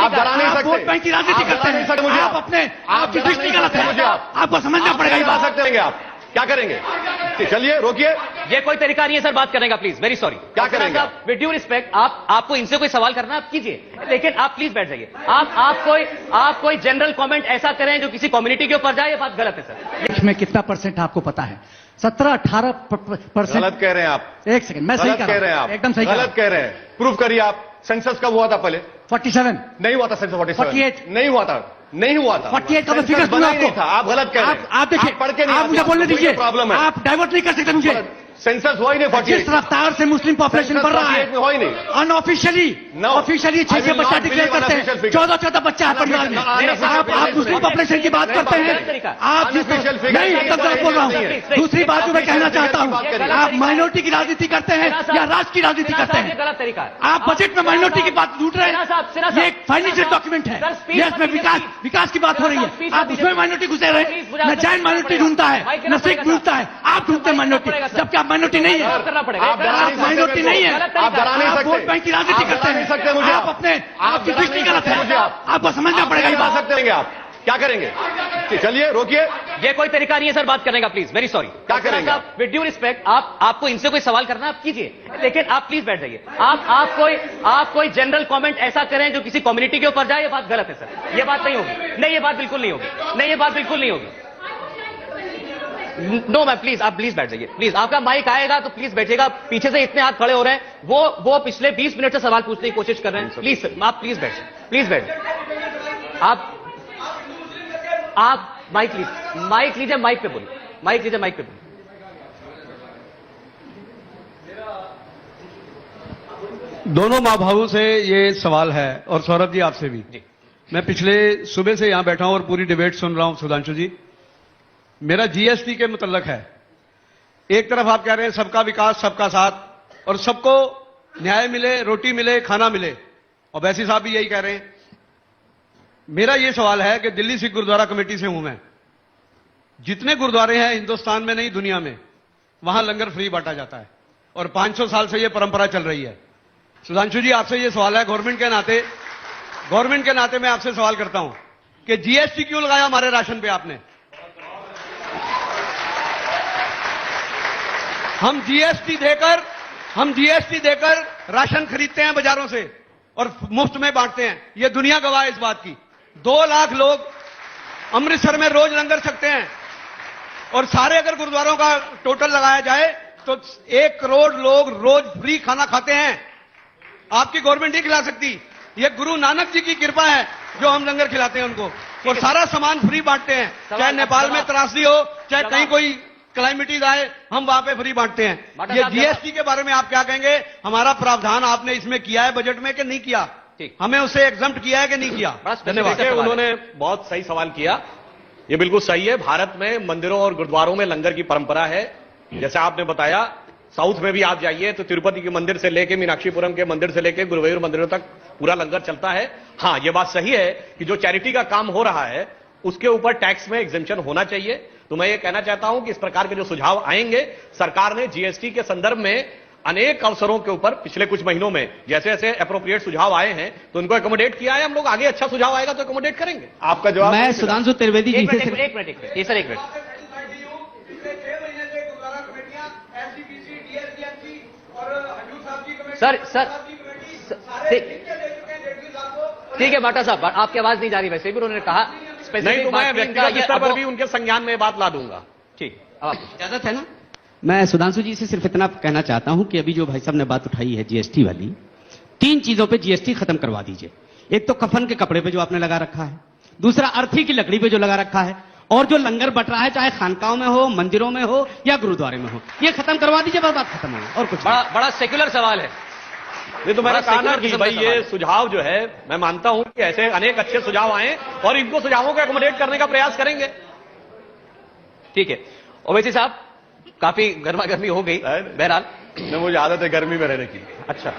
आप डरा नहीं सकते। वोट बैंक की राजनीति करते हैं मुझे। आप अपने आपकी दृष्टि गलत है मुझे। आपको समझना पड़ेगा। आ सकते हैं आप क्या करेंगे? चलिए रोकिए। ये कोई तरीका नहीं है सर बात करने का, प्लीज वेरी सॉरी। क्या करेंगे? विद ड्यू रिस्पेक्ट, आपको इनसे कोई सवाल करना आप कीजिए, लेकिन आप प्लीज बैठ जाइए। आप कोई जनरल कमेंट ऐसा करें जो किसी कम्युनिटी के ऊपर जाए, ये बात गलत है सर। देश में कितना परसेंट आपको पता है? 17-18%। गलत कह रहे हैं आप। एक सेकंड, मैं सही कह रहे हैं आप, एकदम सही गलत कह रहे हैं। प्रूफ करिए आप। सेंसस कब हुआ था पहले? 47 नहीं हुआ था। सेंसस 48 नहीं हुआ था। नहीं हुआ था। 48 का मैं फिगर दूंगा आपको। था। आप गलत कह रहे हैं। आप देखिए, पढ़ के नहीं, आप मुझे बोलने दीजिए। प्रॉब्लम है। आप डाइवर्ट नहीं कर सकते मुझे। सेंसस हुआ ही नहीं। 48 जिस रफ्तार से मुस्लिम पॉपुलेशन बढ़ रहा है, हो ही नहीं। अनऑफिशियली ऑफिशियली 6 बच्चा डिक्लेयर करते हैं। 14 बच्चा है परिवार में। आप मुस्लिम पॉपुलेशन की बात करते हैं। आप नहीं, एकदम गलत बोल रहा हूँ। दूसरी बात जो मैं कहना चाहता हूँ, आप माइनॉरिटी की राजनीति करते हैं या राष्ट्र की राजनीति करते हैं? गलत तरीका है। आप बजट में माइनॉरिटी की बात ढूंढ रहे हैं। ये एक फाइनेंशियल डॉक्यूमेंट है, ये इसमें विकास की बात हो रही है। आप उसमें माइनॉरिटी घुसे रहे। न जैन माइनॉरिटी ढूंढता है, न सिख ढूंढता है, आप ढूंढते हैं माइनॉरिटी, जबकि आप माइनॉरिटी नहीं है। करना पड़ेगा। आप माइनॉरिटी नहीं है। आप डरा नहीं सकते। वोट बैंक की राजनीति करते हैं मुझे। आप अपने आपकी दृष्टि गलत है। आपको समझना पड़ेगा। आ सकते हैं आप क्या करेंगे? चलिए रोकिए। ये कोई तरीका नहीं है सर बात करने का, प्लीज वेरी सॉरी। क्या करेंगे? विद ड्यू रिस्पेक्ट, आपको इनसे कोई सवाल करना आप कीजिए, लेकिन आप प्लीज बैठ जाइए। आप कोई जनरल कमेंट ऐसा करें जो किसी कम्युनिटी के ऊपर जाए, ये बात गलत है सर। ये बात नहीं होगी। नहीं, ये बात बिल्कुल नहीं होगी। नहीं, ये बात बिल्कुल नहीं होगी। नो मैम, प्लीज आप प्लीज बैठ जाइए। प्लीज आपका माइक आएगा तो प्लीज बैठिएगा। पीछे से इतने हाथ खड़े हो रहे हैं, वो पिछले 20 मिनट से सवाल पूछने की कोशिश कर रहे हैं। प्लीज आप प्लीज बैठ जाइए। प्लीज बैठ जाइए। आप माइक लीजिए, माइक पे बोलिए। माइक लीजिए, माइक पे बोलिए। दोनों माँ भावों से ये सवाल है, और सौरभ जी आपसे भी जी। मैं पिछले सुबह से यहां बैठा हूं और पूरी डिबेट सुन रहा हूं। सुधांशु जी, मेरा जीएसटी के मुतल्लक है। एक तरफ आप कह रहे हैं सबका विकास सबका साथ, और सबको न्याय मिले, रोटी मिले, खाना मिले, और वैसी साहब भी यही कह रहे हैं। मेरा यह सवाल है कि दिल्ली सिख गुरुद्वारा कमेटी से हूं मैं। जितने गुरुद्वारे हैं हिंदुस्तान में नहीं दुनिया में, वहां लंगर फ्री बांटा जाता है, और 500 साल से यह परंपरा चल रही है। सुधांशु जी, आपसे यह सवाल है, गवर्नमेंट के नाते मैं आपसे सवाल करता हूं कि जीएसटी क्यों लगाया हमारे राशन पे आपने? हम जीएसटी देकर राशन खरीदते हैं बाजारों से और मुफ्त में बांटते हैं। यह दुनिया गवाह है इस बात की। 2 लाख लोग अमृतसर में रोज लंगर छकते हैं, और सारे अगर गुरुद्वारों का टोटल लगाया जाए तो 1 करोड़ लोग रोज फ्री खाना खाते हैं। आपकी गवर्नमेंट नहीं खिला सकती। यह गुरु नानक जी की कृपा है जो हम लंगर खिलाते हैं उनको, और सारा सामान फ्री बांटते हैं। चाहे नेपाल में त्रासदी हो, चाहे कहीं कोई क्लाइमेटीज आए, हम वहां पे फ्री बांटते हैं। ये जीएसटी के बारे में आप क्या कहेंगे? हमारा प्रावधान आपने इसमें किया है बजट में कि नहीं किया? हमें उसे एग्जम्प्ट किया है कि नहीं किया? धन्यवाद। उन्होंने बहुत सही सवाल किया। ये बिल्कुल सही है। भारत में मंदिरों और गुरुद्वारों में लंगर की परंपरा है। जैसे आपने बताया, साउथ में भी आप जाइए तो तिरुपति के मंदिर से लेके मीनाक्षीपुरम के मंदिर से लेके गुरुवायूर मंदिरों तक पूरा लंगर चलता है। हाँ, यह बात सही है कि जो चैरिटी का काम हो रहा है उसके ऊपर टैक्स में एग्जेम्पशन होना चाहिए। तो मैं ये कहना चाहता हूं कि इस प्रकार के जो सुझाव आएंगे, सरकार ने जीएसटी के संदर्भ में अनेक अवसरों के ऊपर पिछले कुछ महीनों में जैसे जैसे एप्रोप्रिएट सुझाव आए हैं तो उनको एकोमोडेट किया है। हम लोग आगे अच्छा सुझाव आएगा तो एकोमोडेट करेंगे। आपका जवाब? मैं सुधांशु त्रिवेदी जी से एक मिनट सर, एक मिनट। सर ठीक है बाटा साहब, आपकी आवाज नहीं जा रही। वैसे भी उन्होंने कहा नहीं तो मैं व्यक्तिगत स्तर पर भी उनके संज्ञान में बात ला दूंगा। ठीक, अब आप इजाजत है ना? मैं सुधांशु जी से सिर्फ इतना कहना चाहता हूं कि अभी जो भाई साहब ने बात उठाई है जीएसटी वाली, 3 चीजों पे जीएसटी खत्म करवा दीजिए। एक तो कफन के कपड़े पे जो आपने लगा रखा है, दूसरा अर्थी की लकड़ी पे जो लगा रखा है, और जो लंगर बट रहा है चाहे खानकाओं में हो, मंदिरों में हो या गुरुद्वारे में हो, ये खत्म करवा दीजिए, बस बात खत्म हो। और कुछ बड़ा सेक्युलर सवाल है। ये तो मैंने कहा ना कि भाई ये सुझाव जो है, मैं मानता हूं कि ऐसे अनेक अच्छे सुझाव आए और इनको सुझावों को एकोमोडेट करने का प्रयास करेंगे। ठीक है ओवैसी साहब, काफी गर्मा गर्मी हो गई। बहरहाल मुझे आदत है गर्मी में रहने की। अच्छा